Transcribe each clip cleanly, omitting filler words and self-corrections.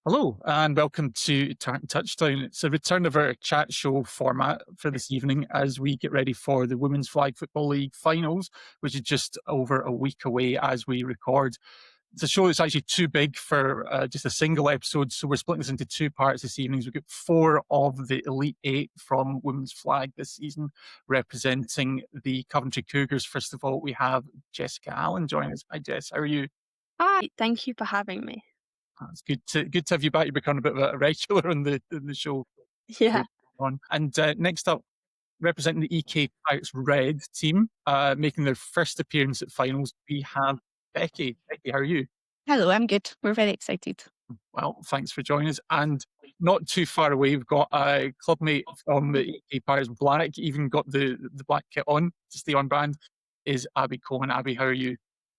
Hello and welcome to Tartan Touchdown. It's a return of our chat show format for this evening as we get ready for the Women's Flag Football League finals, which is just over a week away as we record. It's a show that's actually too big for just a single episode, so we're splitting this into two parts this evening. So we've got four of the Elite Eight from Women's Flag this season, representing the Coventry Cougars. First of all, we have Jessica Allen joining us. Hi Jess, how are you? Hi, thank you for having me. It's good to have you back. You've become a bit of a regular on the show. Yeah. And next up, representing the EK Pirates Red team, making their first appearance at finals, we have Becky. Becky, how are you? Hello, I'm good. We're very excited. Well, thanks for joining us. And not too far away, we've got a clubmate from the EK Pirates Black, even got the black kit on to stay on brand, is Abi Coleman. Abi, how are you?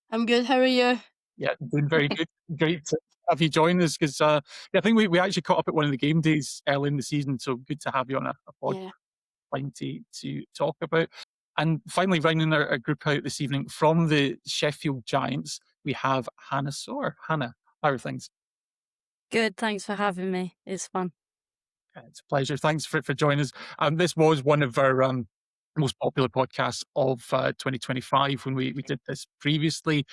I'm good. How are you? Yeah, doing very good. Great to have you join us because I think we actually caught up at one of the game days early in the season. So good to have you on a pod Yeah. to talk about. And finally, rounding our group out this evening from the Sheffield Giants, we have Hana Soar. Hannah, how are things? Good, thanks for having me. It's fun. It's a pleasure. Thanks for joining us. This was one of our most popular podcasts of 2025 when we did this previously.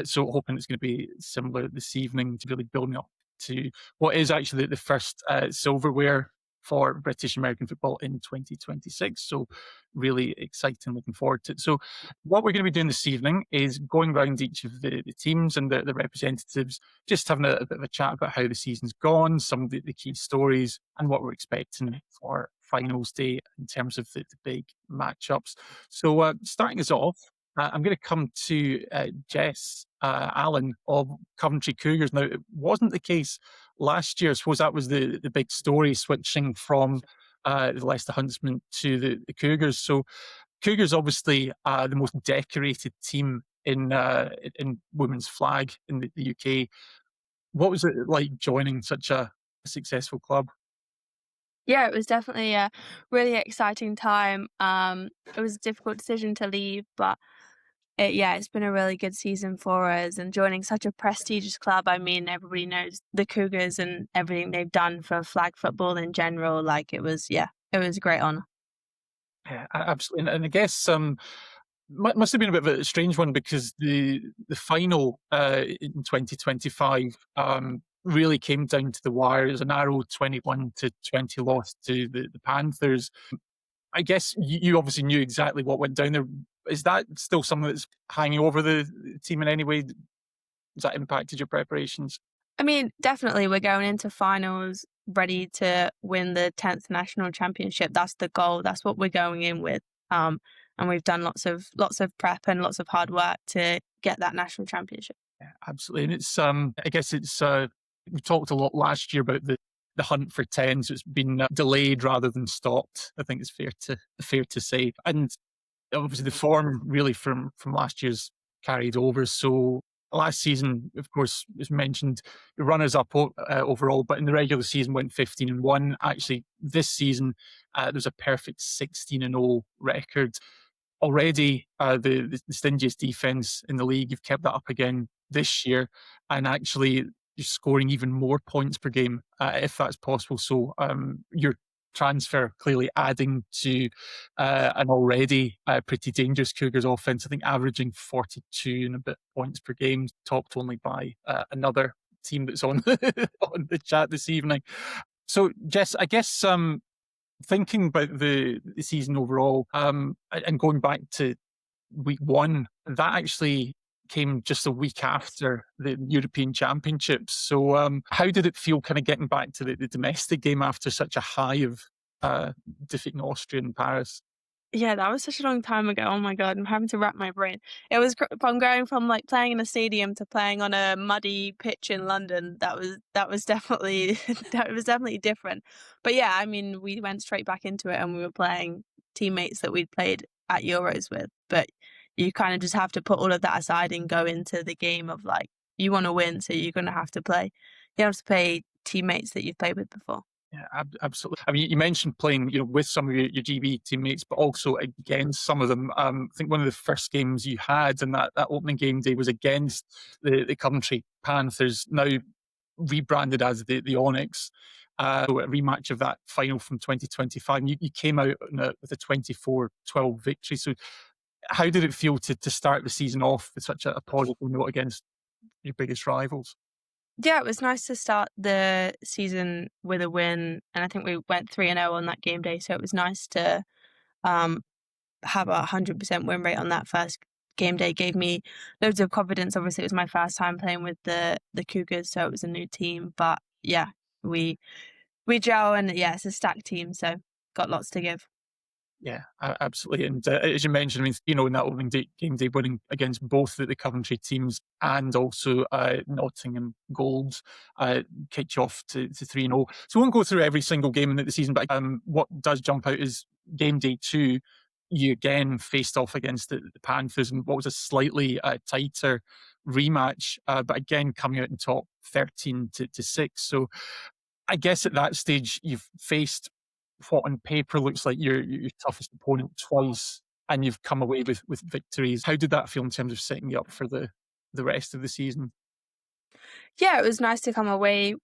So hoping it's going to be similar this evening to really building up to what is actually the first silverware for British American football in 2026. So really exciting, looking forward to it. So what we're going to be doing this evening is going around each of the teams and the representatives, just having a bit of a chat about how the season's gone, some of the key stories and what we're expecting for finals day in terms of the big matchups. So starting us off, I'm going to come to Jess Allen of Coventry Cougars. Now, it wasn't the case last year. I suppose that was the big story, switching from the Leicester Huntsmen to the Cougars. So Cougars obviously the most decorated team in women's flag in the UK. What was it like joining such a successful club? Yeah, it was definitely a really exciting time. It was a difficult decision to leave, but it's been a really good season for us. And joining such a prestigious club, I mean, everybody knows the Cougars and everything they've done for flag football in general. Like it was a great honour. Yeah, absolutely. And I guess must have been a bit of a strange one because the final in 2025 really came down to the wire. It was a narrow 21-20 loss to the Panthers. I guess you obviously knew exactly what went down there. Is that still something that's hanging over the team in any way? Has that impacted your preparations? I mean, definitely we're going into finals ready to win the 10th national championship. That's the goal. That's what we're going in with. And we've done lots of prep and lots of hard work to get that national championship. Yeah, absolutely. And it's I guess it's we talked a lot last year about the hunt for 10, so it's been delayed rather than stopped. I think it's fair to say. And obviously the form really from last year's carried over. So last season, of course, was mentioned the runners up overall, but in the regular season went 15-1. Actually, this season there's a perfect 16-0 record. Already the stingiest defence in the league. You've kept that up again this year, and actually you're scoring even more points per game if that's possible. So your transfer clearly adding to an already pretty dangerous Cougars offence. I think averaging 42 and a bit points per game, topped only by another team that's on on the chat this evening. So Jess, I guess thinking about the season overall, and going back to week one, that actually came just a week after the European Championships. So how did it feel kind of getting back to the domestic game after such a high of defeating Austria in Paris? Yeah, that was such a long time ago. Oh my God, I'm having to wrap my brain. It was from going from like playing in a stadium to playing on a muddy pitch in London. That was definitely different. But yeah, I mean, we went straight back into it and we were playing teammates that we'd played at Euros with. But you kind of just have to put all of that aside and go into the game of like, you want to win, so you're going to have to play. You have to play teammates that you've played with before. Yeah, absolutely. I mean, you mentioned playing, with some of your GB teammates, but also against some of them. I think one of the first games you had in that opening game day was against the Coventry Panthers. Now, rebranded as the Onyx. A rematch of that final from 2025. And you came out with a 24-12 victory. So how did it feel to start the season off with such a positive note against your biggest rivals? Yeah, it was nice to start the season with a win, and I think we went 3-0 on that game day, so it was nice to have a 100% win rate on that first game day. Gave me loads of confidence. Obviously, it was my first time playing with the Cougars, so it was a new team. But yeah, we gel, and yeah, it's a stacked team, so got lots to give. Yeah, absolutely. And as you mentioned, I mean, in that opening game day, winning against both the Coventry teams and also Nottingham Gold kicked you off to 3-0. So we won't go through every single game in the season, but what does jump out is game day 2, you again faced off against the Panthers in what was a slightly tighter rematch, but again coming out in top 13-6. So I guess at that stage you've faced what on paper looks like your toughest opponent twice, and you've come away with victories. How did that feel in terms of setting you up for the rest of the season? Yeah, it was nice to come away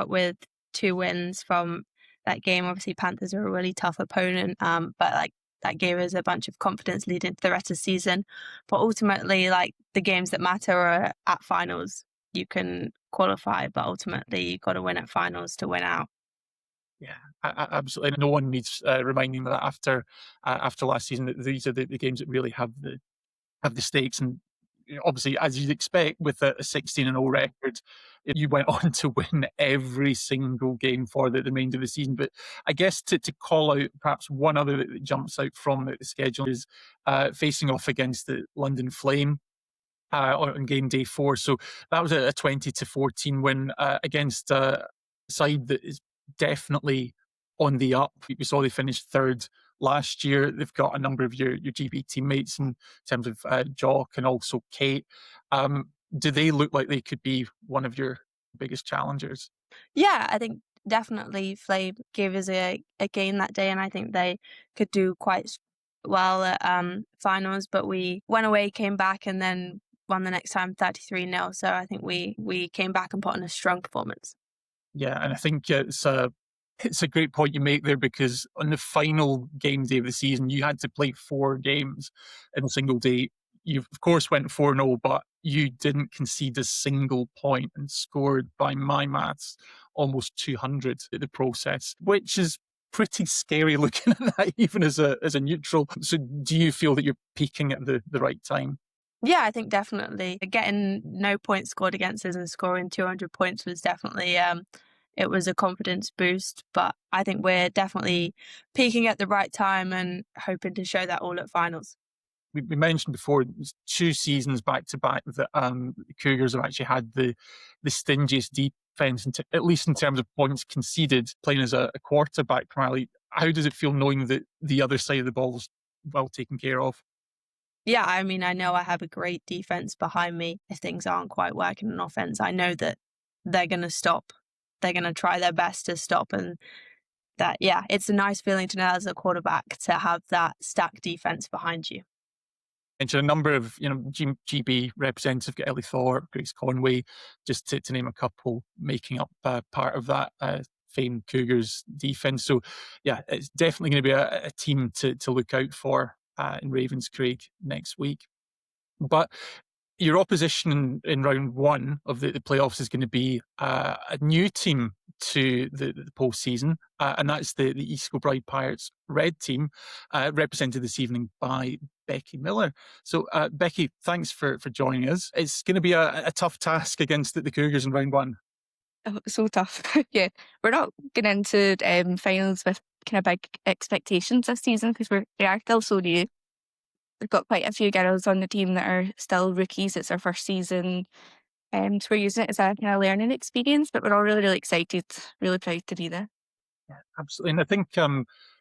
with 2 wins from that game. Obviously, Panthers are a really tough opponent, but like that gave us a bunch of confidence leading into the rest of the season. But ultimately, like the games that matter are at finals. You can qualify, but ultimately you got to win at finals to win out. Yeah, absolutely. No one needs reminding that after last season that these are the games that really have the stakes. And obviously, as you'd expect, with a 16-0 record, you went on to win every single game for the remainder of the season. But I guess to call out perhaps one other that jumps out from the schedule is facing off against the London Flame on game day 4. So that was a 20-14 win against a side that is definitely on the up. We saw they finished 3rd last year. They've got a number of your GB teammates in terms of Jock and also Kate. Do they look like they could be one of your biggest challengers? Yeah, I think definitely Flame gave us a game that day, and I think they could do quite well at finals. But we went away, came back, and then won the next time 33-0. So I think we came back and put on a strong performance. Yeah, and I think it's a great point you make there, because on the final game day of the season, you had to play 4 games in a single day. You, of course, went 4-0, but you didn't concede a single point and scored, by my maths, almost 200 in the process, which is pretty scary looking at that, even as a neutral. So do you feel that you're peaking at the right time? Yeah, I think definitely getting no points scored against us and scoring 200 points was definitely it was a confidence boost. But I think we're definitely peaking at the right time and hoping to show that all at finals. We mentioned before, 2 seasons back to back that the Cougars have actually had the stingiest defence, at least in terms of points conceded, playing as a quarterback primarily. How does it feel knowing that the other side of the ball is well taken care of? Yeah, I mean, I know I have a great defense behind me. If things aren't quite working on offense, I know that they're going to stop. They're going to try their best to stop. And that, yeah, it's a nice feeling to know as a quarterback to have that stacked defense behind you. And a number of GB representatives, got Ellie Thorpe, Grace Conway, just to name a couple, making up part of that famed Cougars defence. So yeah, it's definitely going to be a team to look out for in Ravenscraig next week. But your opposition in round 1 of the playoffs is going to be a new team to the postseason, and that's the Kilbride Pirates Red team, represented this evening by Becky Miller. So, Becky, thanks for joining us. It's going to be a tough task against the Cougars in round 1. Oh, so tough. Yeah, we're not going into finals with kind of big expectations this season because we are still so new. We've got quite a few girls on the team that are still rookies. It's our first season. So we're using it as a kind of learning experience, but we're all really, really excited, really proud to be there. Yeah, absolutely. And I think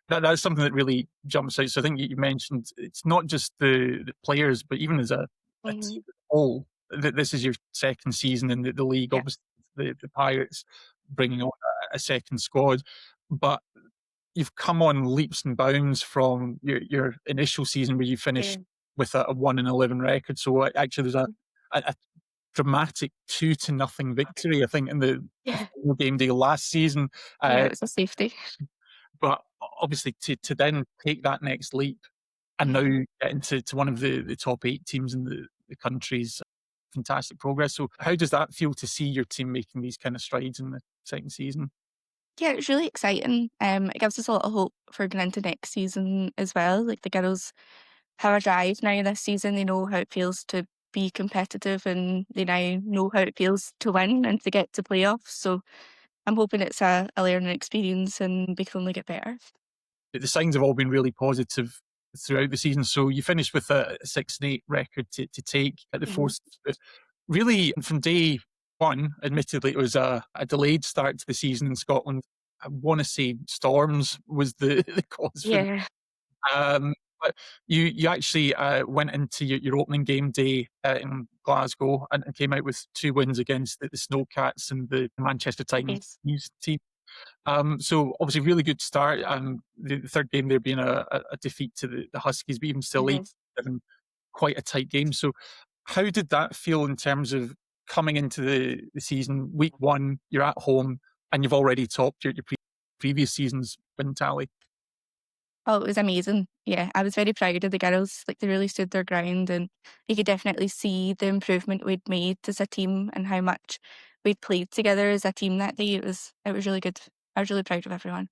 that's something that really jumps out. So I think you mentioned it's not just the players, but even as a team as a whole, that this is your second season in the league. Yeah. Obviously, the Pirates bringing on a second squad, but you've come on leaps and bounds from your initial season where you finished with a 1-11 record. So actually, there's a dramatic 2-0 victory, I think, in the Yeah. final game day last season. Yeah, it was a safety. But obviously to then take that next leap and now get into one of the top 8 teams in the country's fantastic progress. So how does that feel to see your team making these kind of strides in the second season? Yeah, it's really exciting. It gives us a lot of hope for going into next season as well. Like, the girls have a drive now this season. They know how it feels to be competitive, and they now know how it feels to win and to get to playoffs. So I'm hoping it's a learning experience and we can only get better. The signs have all been really positive throughout the season. So you finished with a 6-8 record to take at the fourth. But really, from day one, admittedly, it was a delayed start to the season in Scotland. I want to say storms was the cause for Yeah. but you actually went into your opening game day in Glasgow and came out with 2 wins against the Snowcats and the Manchester Titans team. So obviously really good start. The third game there being a defeat to the Huskies, but even still 8-7, quite a tight game. So how did that feel in terms of coming into the season? Week 1, you're at home and you've already topped your previous season's win tally. Oh, it was amazing. Yeah, I was very proud of the girls. Like, they really stood their ground, and you could definitely see the improvement we'd made as a team and how much we'd played together as a team that day. It was really good. I was really proud of everyone.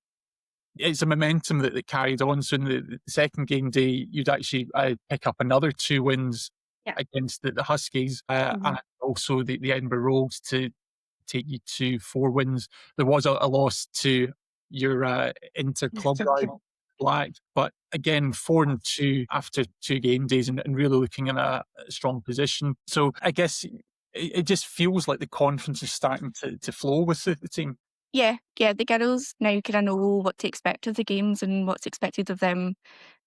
It's a momentum that carried on. So in the second game day, you'd actually pick up another 2 wins against the Huskies and also the Edinburgh Rogues to take you to 4 wins. There was a loss to your inter-club rival Black, but again, 4-2 after 2 game days and really looking in a strong position. So I guess it just feels like the confidence is starting to flow with the team. Yeah, the girls now kind of know what to expect of the games and what's expected of them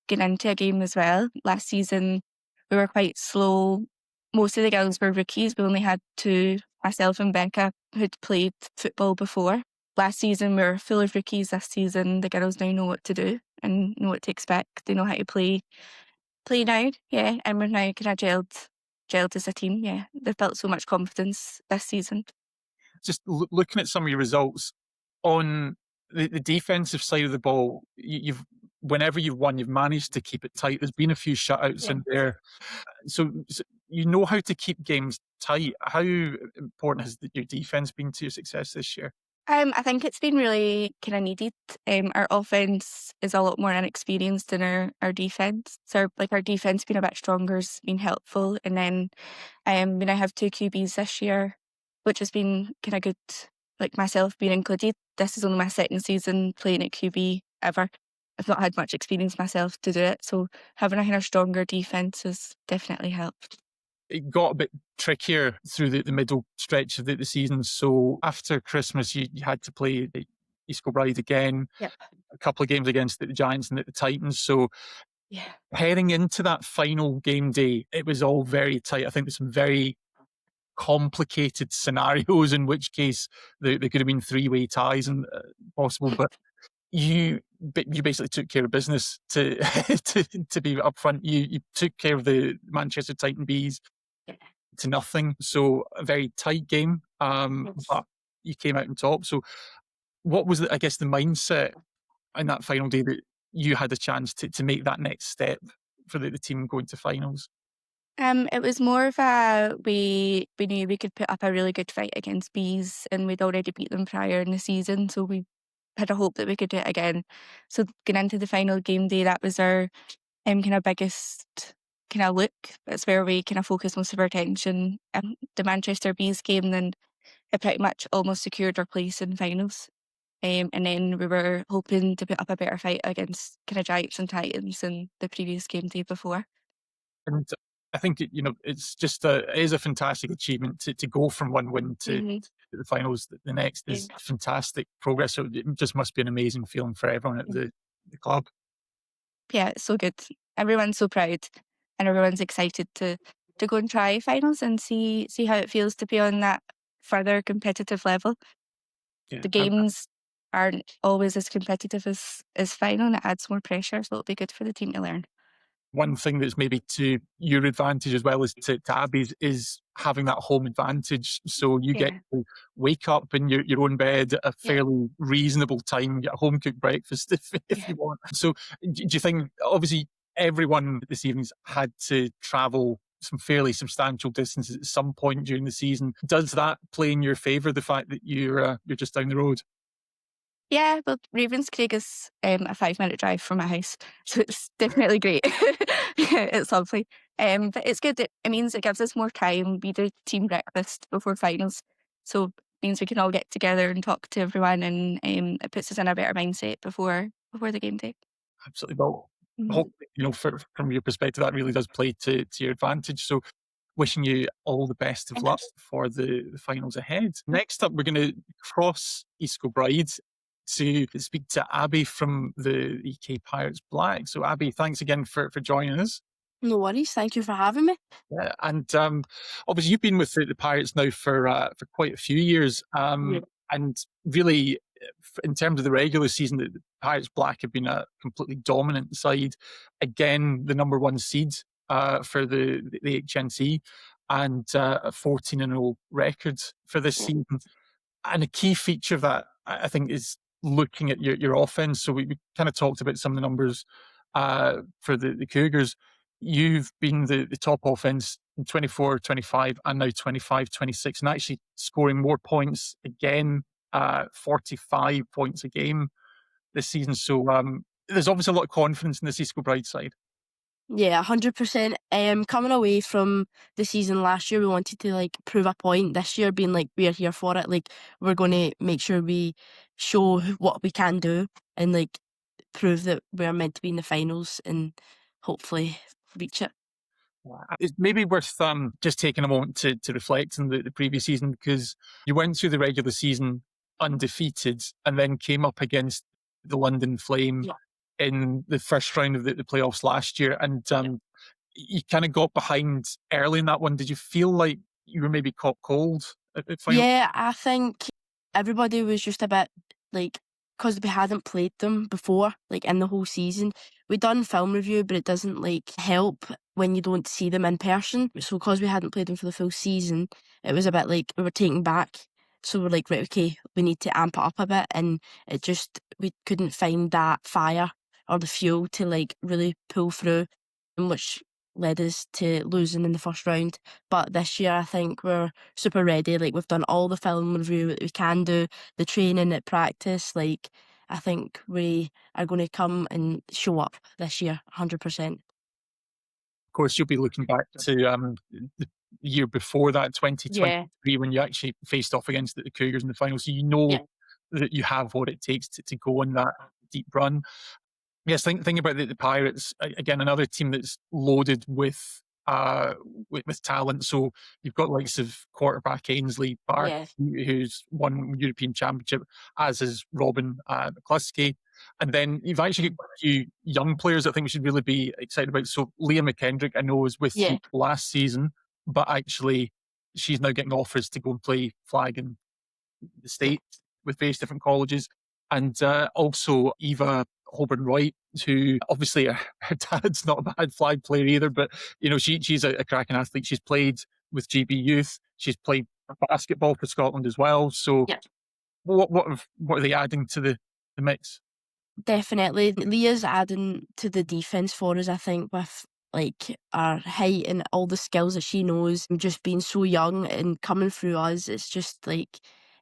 getting into a game as well. Last season, we were quite slow. Most of the girls were rookies. We only had 2, myself and Becca, who'd played football before. Last season, we were full of rookies. This season, the girls now know what to do and know what to expect. They know how to play now, yeah, and we're now kind of gelled as a team, yeah. They've built so much confidence this season. Just looking at some of your results on the defensive side of the ball, whenever you've won, you've managed to keep it tight. There's been a few shutouts in there. So you know how to keep games tight. How important has your defence been to your success this year? I think it's been really kind of needed. Our offence is a lot more inexperienced than our defence. So our defence being a bit stronger has been helpful. And then we now have 2 QBs this year, which has been kind of good. Like, myself being included, this is only my second season playing at QB ever. I've not had much experience myself to do it. So having a kind of stronger defence has definitely helped. It got a bit trickier through the middle stretch of the season. So after Christmas, you had to play the East Kilbride again, a couple of games against the Giants and the Titans. So heading into that final game day, it was all very tight. I think there's some very complicated scenarios, in which case there could have been 3-way ties and possible, but you basically took care of business to be upfront. You took care of the Manchester Titan Bees to nothing. So a very tight game, but you came out on top. So what was the mindset in that final day that you had a chance to make that next step for the team going to finals? It was more of we knew we could put up a really good fight against Bees, and we'd already beat them prior in the season, so we had a hope that we could do it again. So going into the final game day, that was our kind of biggest kind of look. That's where we kind of focused most of our attention. The Manchester Bees game, then it pretty much almost secured our place in finals. And then we were hoping to put up a better fight against kind of Giants and Titans in the previous game day before. And I think it's just it is a fantastic achievement to go from one win to the finals. The next is fantastic progress. So it just must be an amazing feeling for everyone at the club. Yeah, it's so good. Everyone's so proud, and everyone's excited to go and try finals and see how it feels to be on that further competitive level. Yeah. The games aren't always as competitive as final, and it adds more pressure, so it'll be good for the team to learn. One thing that's maybe to your advantage as well as to Abi's is having that home advantage. So you get Yeah. to wake up in your own bed at a fairly reasonable time, get a home cooked breakfast if you want. So do you think, obviously, everyone this evening's had to travel some fairly substantial distances at some point during the season. Does that play in your favour, the fact that you're just down the road? Yeah, but Ravenscraig is a 5-minute drive from my house, so it's definitely great. Yeah, it's lovely. But it's good. It means it gives us more time. We do team breakfast before finals, so it means we can all get together and talk to everyone, and it puts us in a better mindset before the game day. Absolutely. Well, Mhm. hopefully, from your perspective, that really does play to your advantage. So wishing you all the best of luck for the finals ahead. Next up, we're going to cross East Kilbride to speak to Abi from the EK Pirates Black. So Abi, thanks again for joining us. No worries. Thank you for having me. Yeah, and obviously you've been with the Pirates now for quite a few years, and really, in terms of the regular season, the Pirates Black have been a completely dominant side. Again, the number one seed for the HNC, and a 14-0 record for this season. And a key feature of that, I think, is looking at your offense. So we kind of talked about some of the numbers for the Cougars. You've been the top offense in 24, 25, and now 25, 26, and actually scoring more points again, 45 points a game this season. So there's obviously a lot of confidence in this East Kilbride side. Yeah, 100%. Coming away from the season last year, we wanted to prove a point. This year, being we're here for it. We're going to make sure we show what we can do and prove that we're meant to be in the finals and hopefully reach it. It's maybe worth just taking a moment to reflect on the previous season, because you went through the regular season undefeated and then came up against the London Flame in the first round of the playoffs last year, and you kind of got behind early in that one. Did you feel like you were maybe caught cold at final? Yeah, I think everybody was just a bit because we hadn't played them before, in the whole season. We done film review, but it doesn't help when you don't see them in person. So because we hadn't played them for the full season, it was a bit we were taken back. So we're right, okay, we need to amp it up a bit, and we couldn't find that fire or the fuel to really pull through, which led us to losing in the first round. But this year, I think we're super ready. We've done all the film review that we can do, the training at practice. I think we are going to come and show up this year, 100%. Of course, you'll be looking back to the year before that, 2023, when you actually faced off against the Cougars in the final. So you know that you have what it takes to go on that deep run. Yes, think about the Pirates, again, another team that's loaded with talent. So you've got likes of quarterback Ainsley Bark, who's won European Championship, as is Robin McCluskey. And then you've actually got a few young players I think we should really be excited about. So Leah McKendrick, I know, was with you last season, but actually she's now getting offers to go and play flag in the States with various different colleges. And also Eva Holborn-Wright, who obviously her dad's not a bad flag player either, but she's a cracking athlete. She's played with GB Youth. She's played basketball for Scotland as well. So what are they adding to the mix? Definitely. Leah's adding to the defence for us, I think, with our height and all the skills that she knows. Just being so young and coming through us, it's just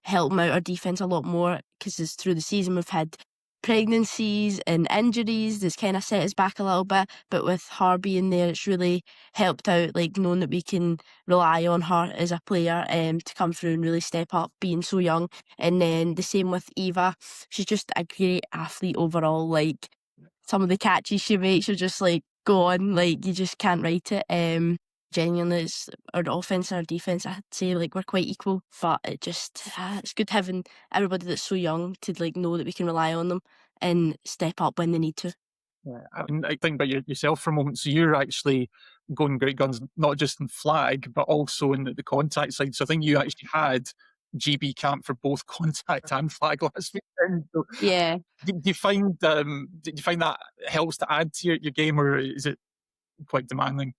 helping out our defence a lot more, because through the season we've had pregnancies and injuries that's kind of set us back a little bit, but with her being there, it's really helped out, knowing that we can rely on her as a player to come through and really step up, being so young. And then the same with Eva. She's just a great athlete overall. Some of the catches she makes are just go on, you just can't write it. Genuinely, it's our offense and our defense, I'd say we're quite equal, but it's good having everybody that's so young to know that we can rely on them and step up when they need to. I think about yourself for a moment. So you're actually going great guns, not just in flag, but also in the contact side. So I think you actually had GB camp for both contact and flag last weekend. So Did you find that helps to add to your game, or is it quite demanding?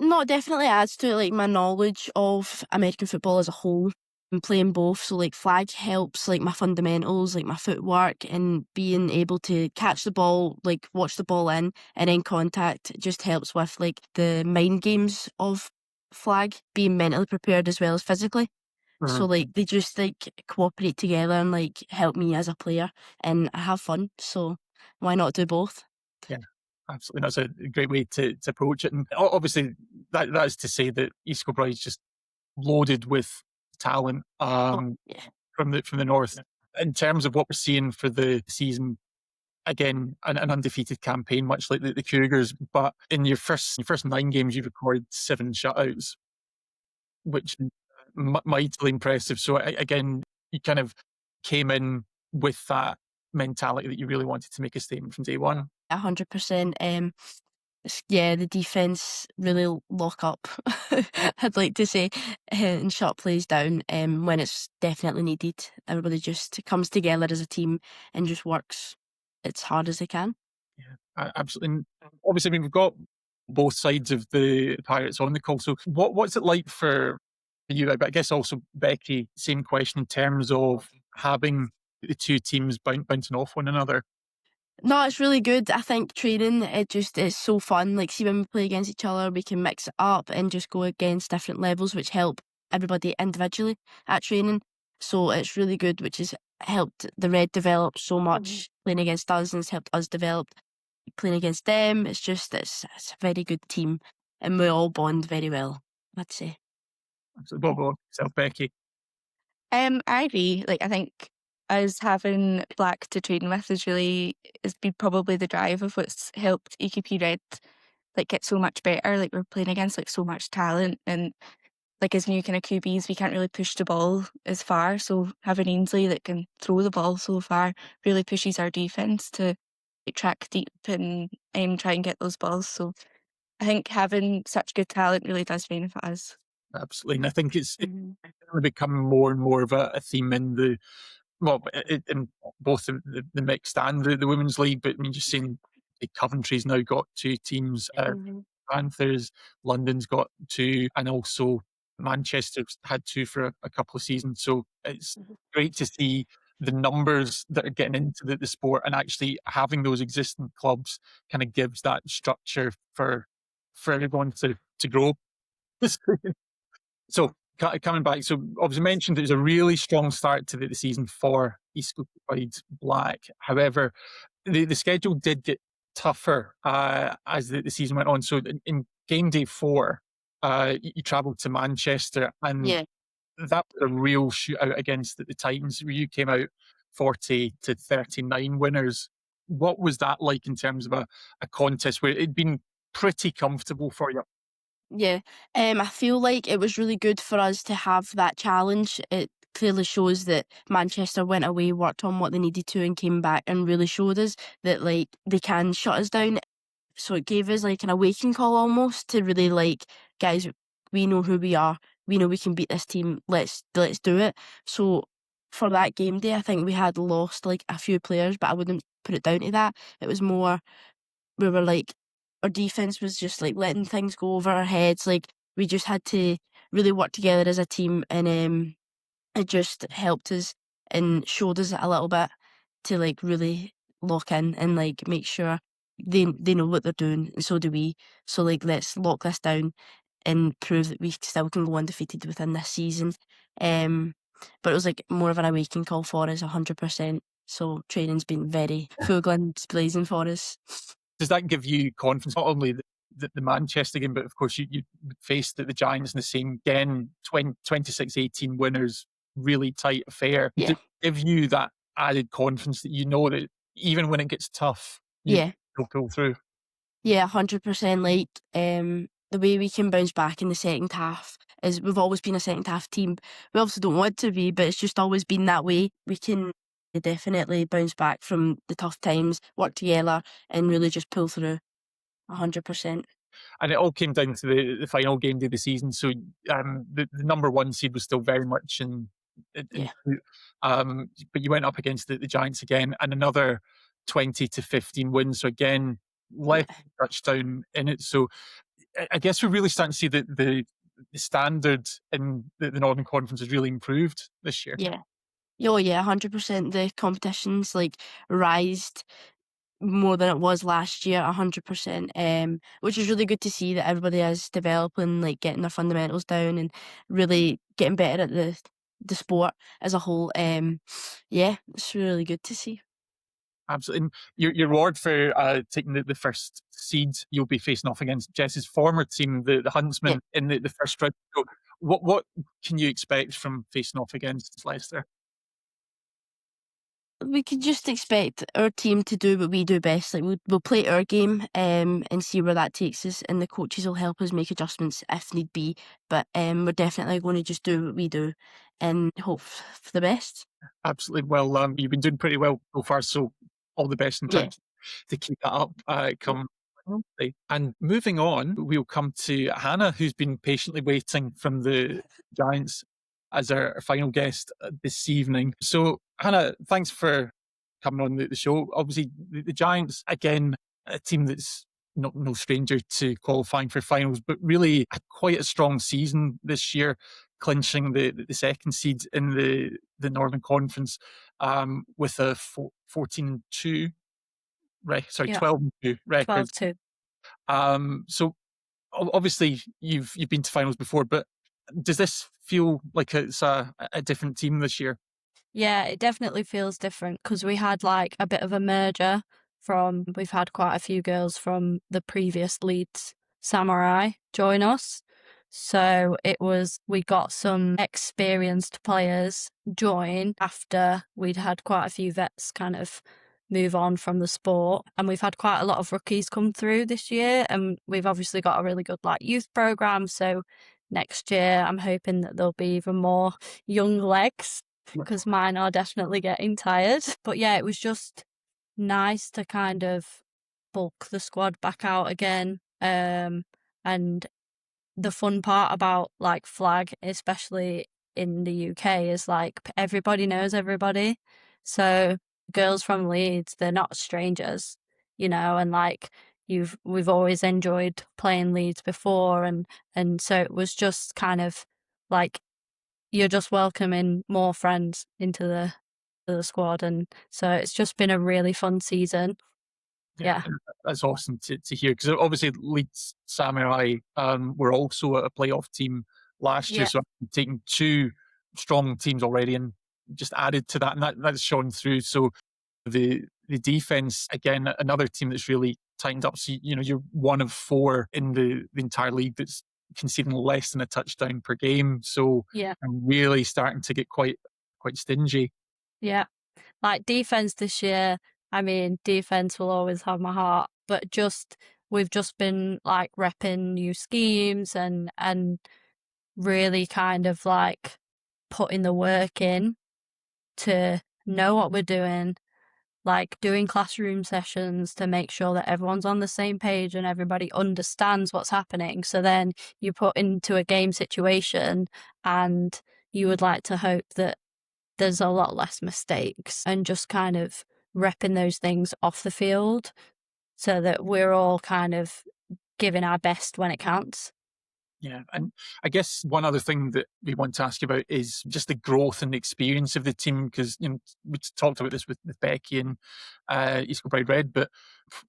No, it definitely adds to like my knowledge of American football as a whole and playing both. So like flag helps like my fundamentals, like my footwork, and being able to catch the ball, like watch the ball in and in contact just helps with like the mind games of flag, being mentally prepared as well as physically. So like they just like cooperate together and like help me as a player, and I have fun. So why not do both? Yeah, absolutely. That's a great way to approach it. And obviously, that is to say that East Kilbride's just loaded with talent Yeah. from the north. In terms of what we're seeing for the season, again, an undefeated campaign, much like the Cougars. But in your first 9 games, you've recorded 7 shutouts, which is mightily impressive. So again, you kind of came in with that mentality that you really wanted to make a statement from day one. 100%. Yeah, the defence really lock up, I'd like to say, and shut plays down when it's definitely needed. Everybody just comes together as a team and just works as hard as they can. Yeah, absolutely. And obviously, I mean, we've got both sides of the Pirates on the call. So what's it like for you? But I guess also, Becky, same question in terms of having the two teams bouncing off one another. No, it's really good. I think training, it's so fun. Like, see, when we play against each other, we can mix it up and just go against different levels, which help everybody individually at training. So it's really good, which has helped the Red develop so much playing against us, and it's helped us develop playing against them. It's just, it's a very good team, and we all bond very well, I'd say. So what about yourself, Becky? I agree. Like, I think us having Black to train with has been probably the drive of what's helped EKP Red like get so much better. Like, we're playing against like so much talent, and like as new kind of QBs, we can't really push the ball as far. So having Ainsley that can throw the ball so far really pushes our defense to like, track deep and try and get those balls. So I think having such good talent really does benefit us. Absolutely. And I think it's becoming more and more of a theme in the, well, in both the mixed and the women's league. But I mean, just seeing Coventry's now got 2 teams, Panthers, London's got 2, and also Manchester's had 2 for a couple of seasons. So it's great to see the numbers that are getting into the sport, and actually having those existing clubs kind of gives that structure for everyone to grow. So coming back, so obviously mentioned it was a really strong start to the season for East Kilbride Black. However, the schedule did get tougher as the season went on. So in game day 4, you travelled to Manchester, and that was a real shootout against the Titans. You came out 40-39 winners. What was that like in terms of a contest where it'd been pretty comfortable for you? Yeah, I feel like it was really good for us to have that challenge. It clearly shows that Manchester went away, worked on what they needed to, and came back and really showed us that like they can shut us down. So it gave us like an awakening call almost to really like, guys, we know who we are. We know we can beat this team. Let's do it. So for that game day, I think we had lost like a few players, but I wouldn't put it down to that. It was more we were like, our defense was just like letting things go over our heads. Like we just had to really work together as a team, and it just helped us and showed us a little bit to like really lock in and like make sure they know what they're doing, and so do we. So like let's lock this down and prove that we still can go undefeated within this season. But it was like more of an awakening call for us, 100%. So training's been very full guns blazing for us. Does that give you confidence, not only the Manchester game, but of course you faced the Giants in the same, again, 26-18 winners, really tight affair. Yeah. Does it give you that added confidence that you know that even when it gets tough, you'll pull through? Yeah, 100%. Like, the way we can bounce back in the second half is we've always been a second half team. We obviously don't want to be, but it's just always been that way. We can definitely bounce back from the tough times, work together, and really just pull through 100%. And it all came down to the final game day of the season. So the number 1 seed was still very much in but you went up against the Giants again, and another 20-15 wins. So again, left touchdown in it. So I guess we're really starting to see that the standard in the Northern Conference has really improved this year. Yeah. Oh yeah, 100%. The competition's like rised more than it was last year, 100%. Which is really good to see that everybody is developing, like getting their fundamentals down and really getting better at the sport as a whole. Yeah, it's really good to see. Absolutely. And your reward for taking the first seed, you'll be facing off against Jess's former team, the Huntsmen, in the first round. So what can you expect from facing off against Leicester? We could just expect our team to do what we do best. Like we'll play our game and see where that takes us, and the coaches will help us make adjustments if need be. But we're definitely going to just do what we do and hope for the best. Absolutely. Well, you've been doing pretty well so far, so all the best in terms to keep that up come Wednesday. And moving on, we'll come to Hannah, who's been patiently waiting from the Giants as our final guest this evening. So, Hannah, thanks for coming on the show. Obviously, the Giants, again, a team that's no stranger to qualifying for finals, but really had quite a strong season this year, clinching the second seed in the Northern Conference with a 14-2 12-2 record. 12-2. So obviously you've been to finals before, but does this feel like it's a different team this year? Yeah, it definitely feels different because we had like a bit of a merger we've had quite a few girls from the previous Leeds Samurai join us. So we got some experienced players join after we'd had quite a few vets kind of move on from the sport, and we've had quite a lot of rookies come through this year, and we've obviously got a really good like youth program. So next year I'm hoping that there'll be even more young legs because mine are definitely getting tired. But yeah, it was just nice to kind of bulk the squad back out again. And the fun part about like flag, especially in the UK, is like everybody knows everybody. So girls from Leeds, they're not strangers, and like we've always enjoyed playing Leeds before, and so it was just kind of like you're just welcoming more friends into the squad, and so it's just been a really fun season. Yeah. That's awesome to hear, because obviously Leeds Samurai were also a playoff team last year, so I've taken two strong teams already and just added to that, and that's shown through. So the defense, again, another team that's really tightened up. So you're one of four in the entire league that's conceding less than a touchdown per game. So I'm really starting to get quite stingy. Yeah. Like defense this year, I mean, defense will always have my heart, but we've just been like repping new schemes and really kind of like putting the work in to know what we're doing, like doing classroom sessions to make sure that everyone's on the same page and everybody understands what's happening. So then you put into a game situation and you would like to hope that there's a lot less mistakes, and just kind of repping those things off the field so that we're all kind of giving our best when it counts. Yeah, and I guess one other thing that we want to ask you about is just the growth and the experience of the team, because we talked about this with Becky and Kilbride Red, but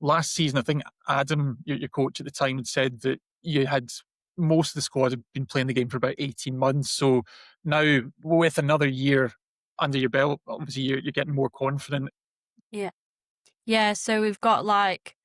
last season I think Adam, your coach at the time, had said that you had most of the squad had been playing the game for about 18 months. So now with another year under your belt, obviously you're getting more confident. Yeah, so we've got like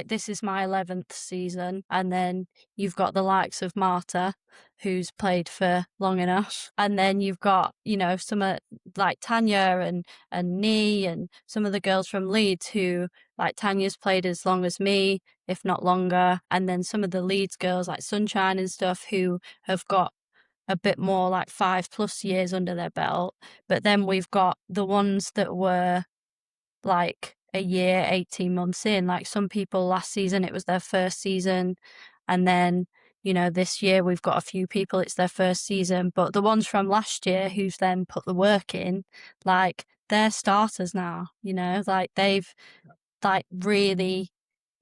this is my 11th season, and then you've got the likes of Marta, who's played for long enough, and then you've got some of like Tanya and Nee and some of the girls from Leeds who, like, Tanya's played as long as me, if not longer, and then some of the Leeds girls like Sunshine and stuff who have got a bit more like 5+ years under their belt. But then we've got the ones that were like a year, 18 months in. Like some people last season, it was their first season. And then, this year we've got a few people, it's their first season. But the ones from last year who's then put the work in, like they're starters now, like they've like really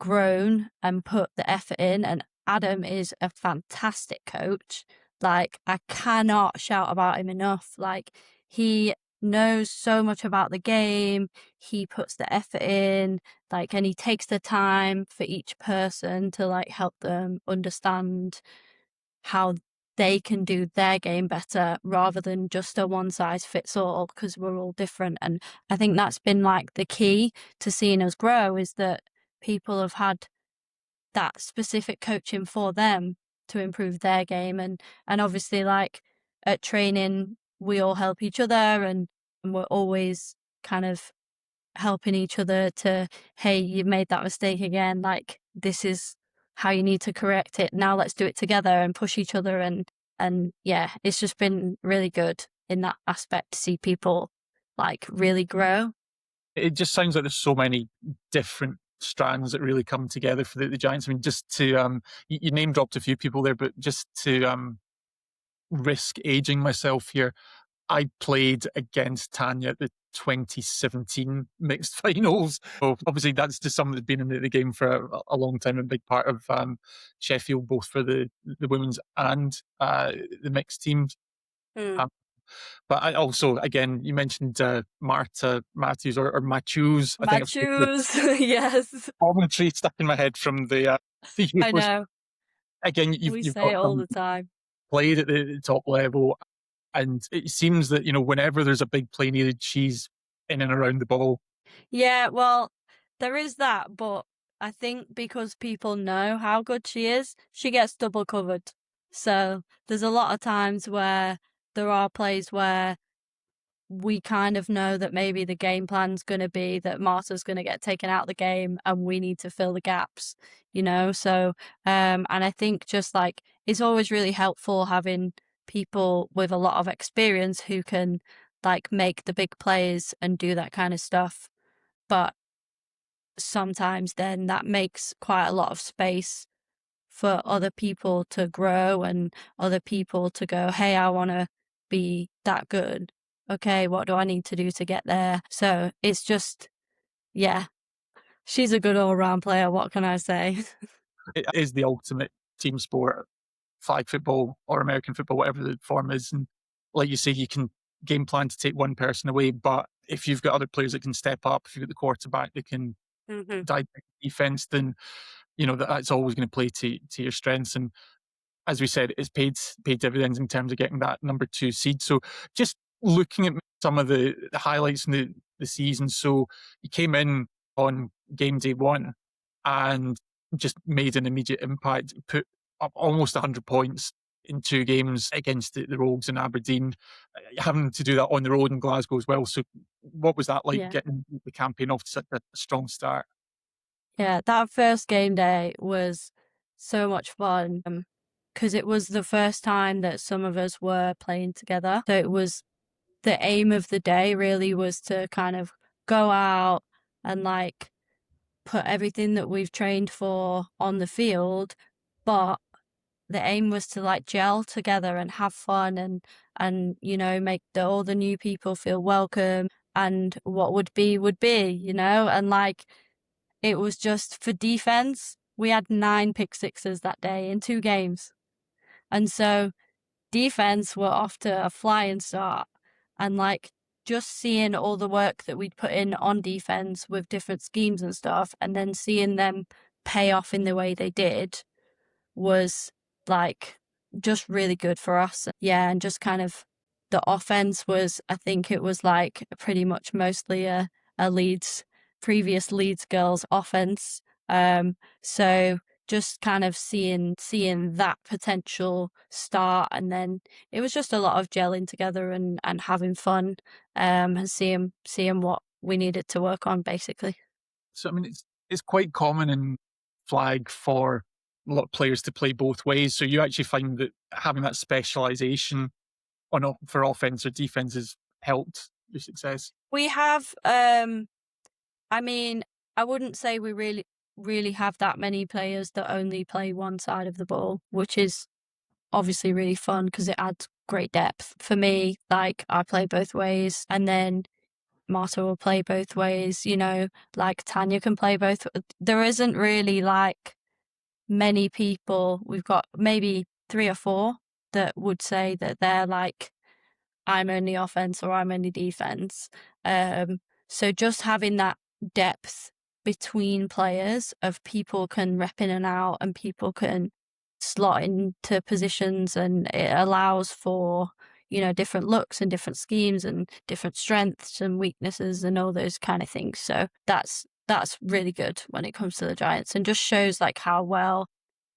grown and put the effort in. And Adam is a fantastic coach. Like, I cannot shout about him enough. Like, he knows so much about the game. He puts the effort in, like, and he takes the time for each person to like help them understand how they can do their game better rather than just a one size fits all, because we're all different. And I think that's been like the key to seeing us grow, is that people have had that specific coaching for them to improve their game. And obviously, like, at training, we all help each other, and we're always kind of helping each other to, hey, you've made that mistake again, like, this is how you need to correct it, now let's do it together, and push each other. And yeah, it's just been really good in that aspect to see people like really grow. It just sounds like there's so many different strands that really come together for the Giants. I mean, just to you name dropped a few people there, but just to risk aging myself here, I played against Tanya at the 2017 mixed finals. So obviously that's just someone that's been in the game for a long time and a big part of Sheffield, both for the women's and the mixed teams. But I also, again, you mentioned Marta Matthews or Matthews. Matthews, yes. Coventry stuck in my head from the Euros. I know. Again, We you've say got it all the time. played at the top level, and it seems that, you know, whenever there's a big play needed, she's in and around the ball. Yeah, well, there is that, but I think because people know how good she is, she gets double covered. So there's a lot of times where there are plays where we kind of know that maybe the game plan's going to be that Marta's going to get taken out of the game and we need to fill the gaps, you know? So, and I think just like, it's always really helpful having people with a lot of experience who can like make the big plays and do that kind of stuff. But sometimes then that makes quite a lot of space for other people to grow and other people to go, hey, I want to be that good. Okay, what do I need to do to get there? So it's just, yeah, she's a good all-round player. What can I say? It is the ultimate team sport, flag football or American football, whatever the form is. And like you say, you can game plan to take one person away, but if you've got other players that can step up, if you've got the quarterback that can dive defense, then you know that's always going to play to your strengths. And as we said, it's paid dividends in terms of getting that number 2 seed. So just looking at some of the highlights in the season. So you came in on game day 1 and just made an immediate impact, put up almost 100 points in 2 games against the Rogues in Aberdeen, having to do that on the road in Glasgow as well. So what was that like, getting the campaign off to such a strong start? Yeah, that first game day was so much fun because it was the first time that some of us were playing together. So it was the aim of the day really was to kind of go out and like put everything that we've trained for on the field, but the aim was to like gel together and have fun and you know, make all the new people feel welcome, and what would be, you know. And like, it was just for defense, we had 9 pick sixes that day in 2 games, and so defense were off to a flying start. And like, just seeing all the work that we'd put in on defense with different schemes and stuff, and then seeing them pay off in the way they did was like just really good for us. Yeah, and just kind of the offense was, I think it was like pretty much mostly a previous Leeds girls offense. So just kind of seeing that potential start, and then it was just a lot of gelling together and having fun, and seeing what we needed to work on basically. So I mean, it's quite common in flag for a lot of players to play both ways. So you actually find that having that specialisation for offense or defense has helped your success? We have, I mean, I wouldn't say we really have that many players that only play one side of the ball, which is obviously really fun because it adds great depth. For me, like, I play both ways, and then Marta will play both ways, you know, like Tanya can play both. There isn't really like many people, we've got maybe 3 or 4 that would say that they're like, I'm only offense or I'm only defense. So just having that depth between players of people can rep in and out and people can slot into positions, and it allows for, different looks and different schemes and different strengths and weaknesses and all those kind of things. So that's really good when it comes to the Giants, and just shows like how well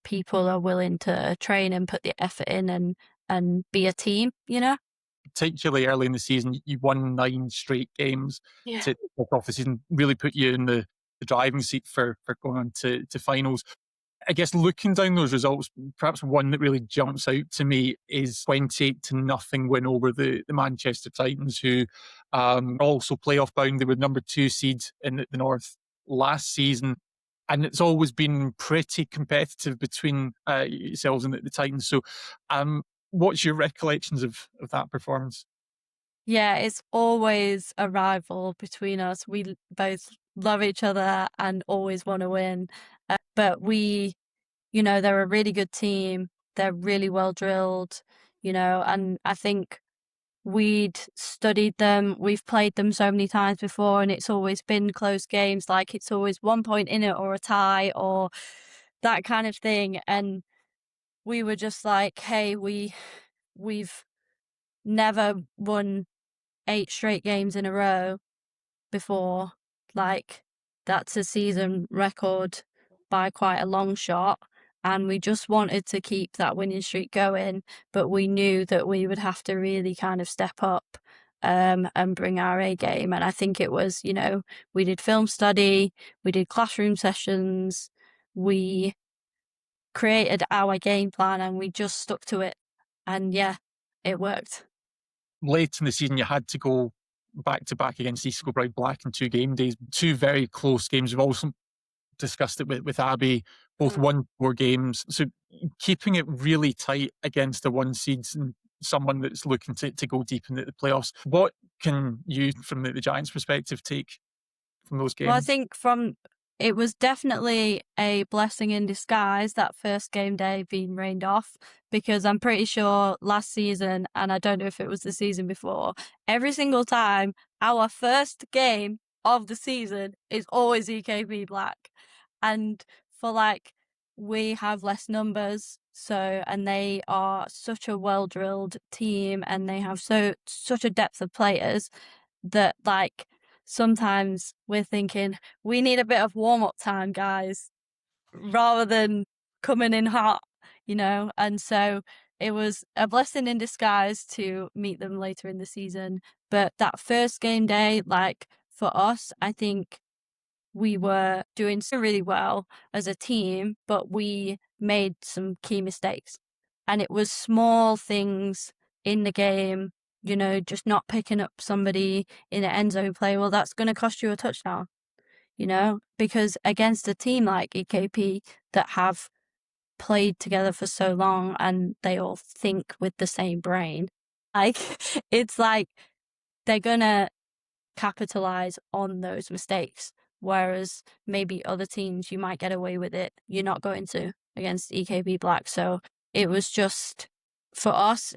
people are willing to train and put the effort in and be a team, Particularly early in the season, you won 9 straight games Yeah. to kick off the season, really put you in the driving seat for going on to finals. I guess looking down those results, perhaps one that really jumps out to me is 28-0 win over the Manchester Titans, who also playoff bound. They were number 2 seed in the North last season. And it's always been pretty competitive between yourselves and the Titans. So what's your recollections of that performance? Yeah, it's always a rival between us. We both love each other and always want to win. But they're a really good team. They're really well drilled, and I think we'd studied them. We've played them so many times before, and it's always been close games. Like, it's always 1 point in it or a tie or that kind of thing. And we were just like, hey, we've never won 8 straight games in a row before. Like, that's a season record by quite a long shot. And we just wanted to keep that winning streak going, but we knew that we would have to really kind of step up and bring our A game. And I think it was, we did film study, we did classroom sessions, we created our game plan, and we just stuck to it. And yeah, it worked. Late in the season, you had to go back-to-back against Kilbride Black in 2 game days. 2 very close games. We've also discussed it with Abi, both won 4 games. So keeping it really tight against the 1 seeds and someone that's looking to go deep into the playoffs. What can you, from the Giants' perspective, take from those games? Well, I think it was definitely a blessing in disguise, that first game day being rained off, because I'm pretty sure last season, and I don't know if it was the season before, every single time our first game of the season is always EKB Black. And we have less numbers, and they are such a well-drilled team, and they have such a depth of players that sometimes we're thinking we need a bit of warm-up time, guys, rather than coming in hot, and so it was a blessing in disguise to meet them later in the season. But that first game day, for us, I think we were doing so really well as a team, but we made some key mistakes, and it was small things in the game, just not picking up somebody in an end zone play. Well, that's going to cost you a touchdown, because against a team like EKP that have played together for so long and they all think with the same brain, it's like they're going to capitalize on those mistakes. Whereas maybe other teams, you might get away with it. You're not going to against EKB Black. So it was just, for us,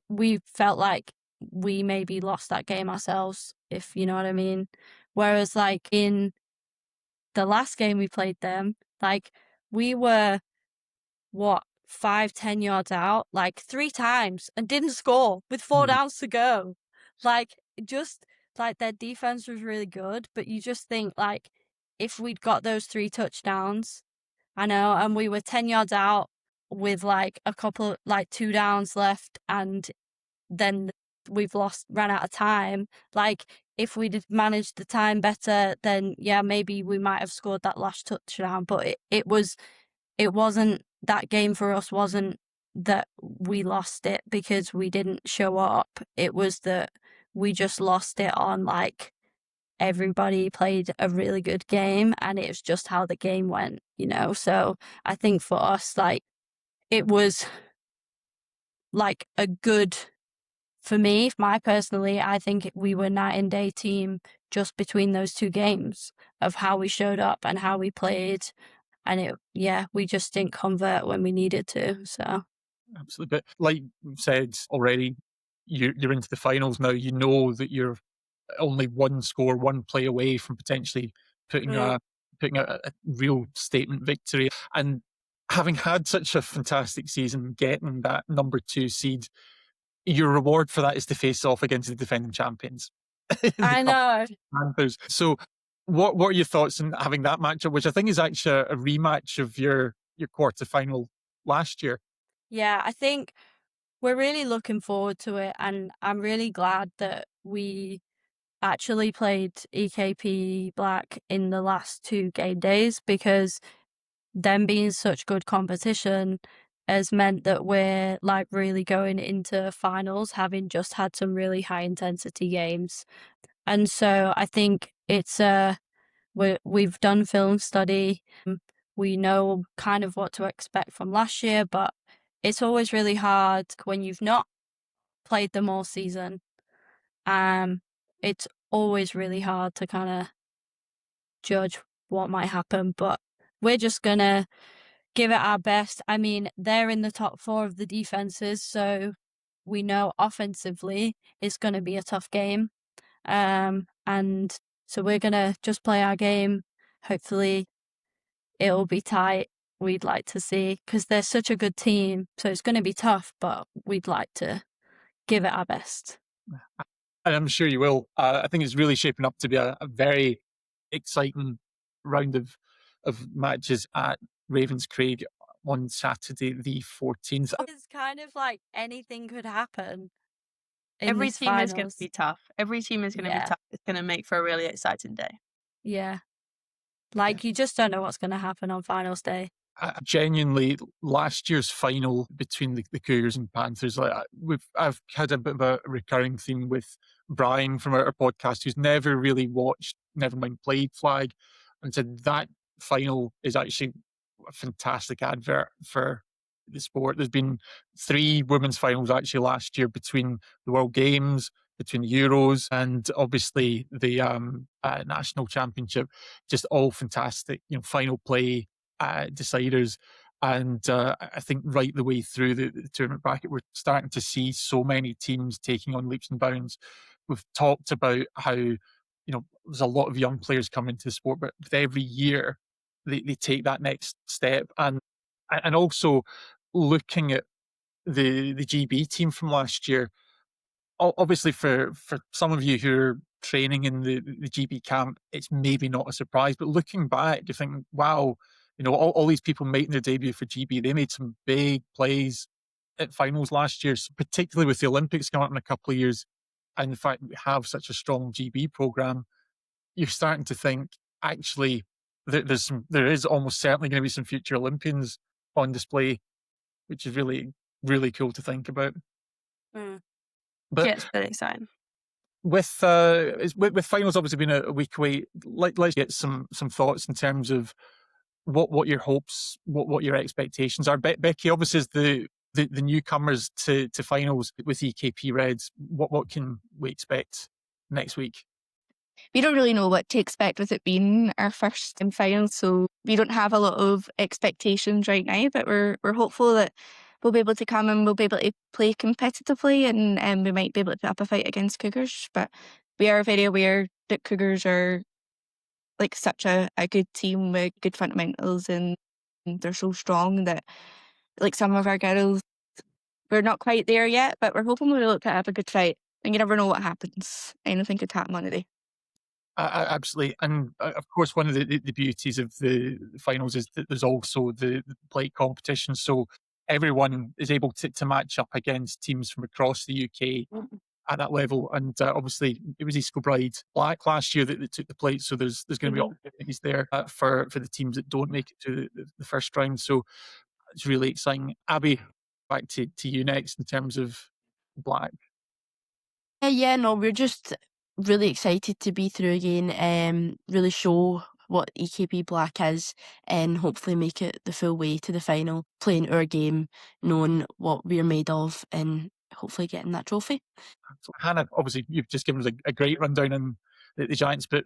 we felt like we maybe lost that game ourselves, if you know what I mean. Whereas in the last game we played them, we were 5-10 yards out 3 times and didn't score with 4 downs to go. Their defense was really good, but you just think if we'd got those 3 touchdowns, I know, and we were 10 yards out with a couple 2 downs left, and then we've ran out of time. If we'd managed the time better, then yeah, maybe we might have scored that last touchdown. But it wasn't, that game for us wasn't that we lost it because we didn't show up. It was that we just lost it on everybody played a really good game, and it was just how the game went, So I think for us, it was a good, for me, personally, I think we were night and day team just between those 2 games of how we showed up and how we played. and we just didn't convert when we needed to. So absolutely. But like we've said already, you're into the finals now. You know that you're only one score, one play away from potentially putting a real statement victory. And having had such a fantastic season, getting that number 2 seed, your reward for that is to face off against the defending champions. I know. Panthers. So what are your thoughts on having that matchup, which I think is actually a rematch of your quarterfinal last year? Yeah, I think we're really looking forward to it, and I'm really glad that we actually played EKP Black in the last 2 game days, because them being such good competition has meant that we're like really going into finals having just had some really high intensity games. And so I think it's we've done film study. We know kind of what to expect from last year, but it's always really hard when you've not played them all season. It's always really hard to kind of judge what might happen, but we're just gonna give it our best. I mean, they're in the top 4 of the defenses, so we know offensively it's going to be a tough game. And so we're going to just play our game. Hopefully it'll be tight. We'd like to see, because they're such a good team. So it's going to be tough, but we'd like to give it our best. And I'm sure you will. I think it's really shaping up to be a very exciting round of matches at Ravenscraig on Saturday the 14th. It's kind of like anything could happen. Every team is going to be tough. Every team is going to be tough. It's going to make for a really exciting day. Yeah. Like, you just don't know what's going to happen on finals day. Genuinely, last year's final between the Cougars and Panthers, I've had a bit of a recurring theme with Brian from our podcast, who's never really watched, never mind played flag, and said that final is actually a fantastic advert for the sport. There's been 3 women's finals actually last year, between the World Games, between the Euros, and obviously the National Championship. Just all fantastic, final play deciders. And I think right the way through the tournament bracket, we're starting to see so many teams taking on leaps and bounds. We've talked about how, there's a lot of young players coming into the sport, but with every year they take that next step. And also looking at the GB team from last year, obviously for some of you who are training in the GB camp, it's maybe not a surprise, but looking back, you think, wow, all these people making their debut for GB, they made some big plays at finals last year, particularly with the Olympics coming up in a couple of years. And the fact that we have such a strong GB program, you're starting to think, actually, there is almost certainly going to be some future Olympians on display, which is really, really cool to think about. But yeah, it's really exciting. With finals obviously being a week away, let's get some thoughts in terms of what your hopes, what your expectations are. Becky, obviously, is the newcomers to finals with EKP Reds. What can we expect next week? We don't really know what to expect with it being our first in finals, so we don't have a lot of expectations right now, but we're hopeful that we'll be able to come and we'll be able to play competitively, and we might be able to put up a fight against Cougars. But we are very aware that Cougars are like such a good team with good fundamentals, and they're so strong that like some of our girls, we're not quite there yet, but we're hoping we'll look to have a good fight. And you never know what happens. Anything could happen on the day. Absolutely. And of course, one of the beauties of the finals is that there's also the plate competition. So everyone is able to match up against teams from across the UK at that level. And obviously, it was East Kilbride Black last year that took the plate. So there's going to be opportunities there for the teams that don't make it to the first round. So it's really exciting. Abi, back to you next in terms of Black. We're just really excited to be through again, really show what EKP Black is, and hopefully make it the full way to the final, playing our game, knowing what we're made of, and hopefully getting that trophy. So Hannah, obviously you've just given us a great rundown on the Giants, but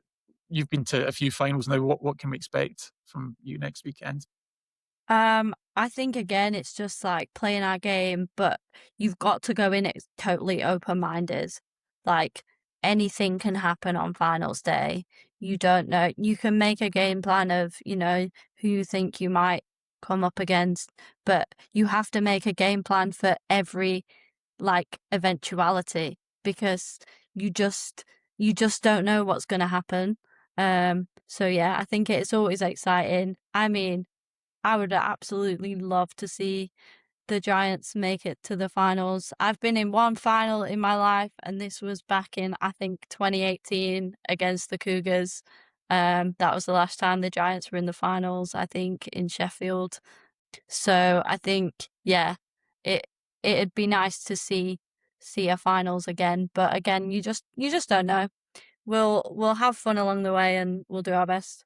you've been to a few finals now. What can we expect from you next weekend? I think again, it's just like playing our game, but you've got to go in it totally open-minded. Like anything can happen on finals day. You don't know. You can make a game plan of, who you think you might come up against, but you have to make a game plan for every like eventuality because you just don't know what's going to happen. So yeah, I think it's always exciting. I mean, I would absolutely love to see the Giants make it to the finals. I've been in one final in my life, and this was back in, I think, 2018 against the Cougars. That was the last time the Giants were in the finals, I think, in Sheffield. So I think, yeah, it'd be nice to see a finals again. But again, you just don't know. We'll have fun along the way, and we'll do our best.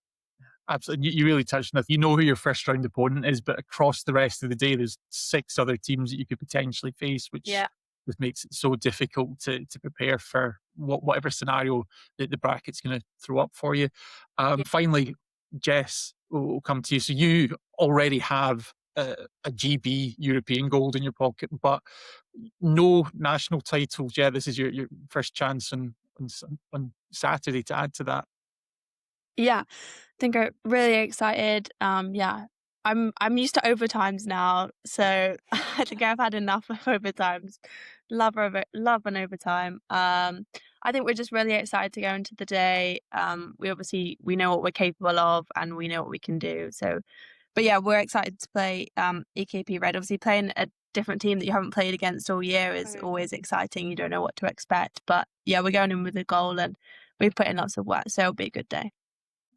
Absolutely. You really touched on it. You know who your first round opponent is, but across the rest of the day, there's 6 other teams that you could potentially face, which just makes it so difficult to prepare for whatever scenario that the bracket's going to throw up for you. Finally, Jess, we'll come to you. So you already have a GB European gold in your pocket, but no national titles. Yeah, this is your first chance on Saturday to add to that. Yeah, I think I'm really excited. Yeah, I'm used to overtimes now, so I think I've had enough of overtimes. Love an overtime. I think we're just really excited to go into the day. We know what we're capable of and we know what we can do. So, but yeah, we're excited to play EKP Red. Obviously, playing a different team that you haven't played against all year is always exciting. You don't know what to expect, but yeah, we're going in with a goal and we've put in lots of work, so it'll be a good day.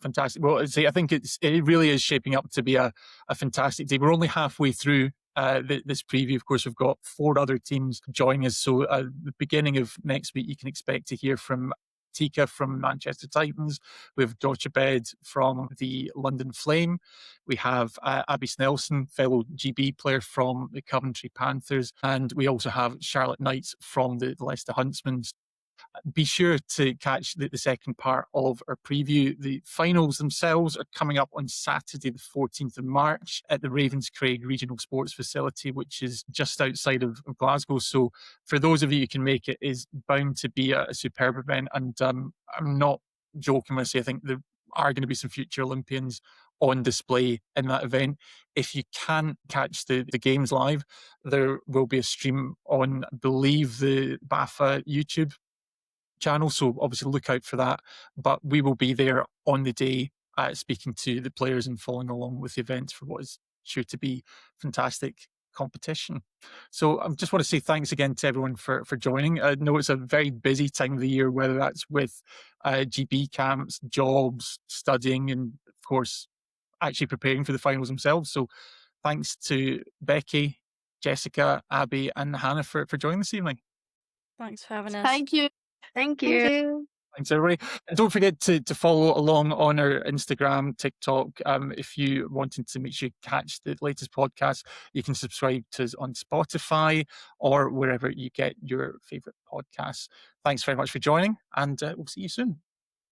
Fantastic. Well, I think it really is shaping up to be a fantastic day. We're only halfway through this preview. Of course, we've got 4 other teams joining us. So at the beginning of next week, you can expect to hear from Tika from Manchester Titans. We have Deutsche Bed from the London Flame. We have Abi Snelson, fellow GB player from the Coventry Panthers. And we also have Charlotte Knights from the Leicester Huntsmen. Be sure to catch the second part of our preview. The finals themselves are coming up on Saturday, the 14th of March at the Ravenscraig Regional Sports Facility, which is just outside of Glasgow. So for those of you who can make it, is bound to be a superb event. And I'm not joking when I say I think there are going to be some future Olympians on display in that event. If you can't catch the games live, there will be a stream on, I believe, the BAFA YouTube channel, so obviously look out for that. But we will be there on the day speaking to the players and following along with the event for what is sure to be fantastic competition. So I just want to say thanks again to everyone for joining. I know it's a very busy time of the year, whether that's with GB camps, jobs, studying, and of course actually preparing for the finals themselves. So thanks to Becky, Jessica, Abi and Hannah for joining this evening. Thanks for having us. Thank you. Thank you. Thanks, everybody. And don't forget to follow along on our Instagram, TikTok. If you wanted to make sure you catch the latest podcast, you can subscribe to us on Spotify or wherever you get your favourite podcasts. Thanks very much for joining, and we'll see you soon.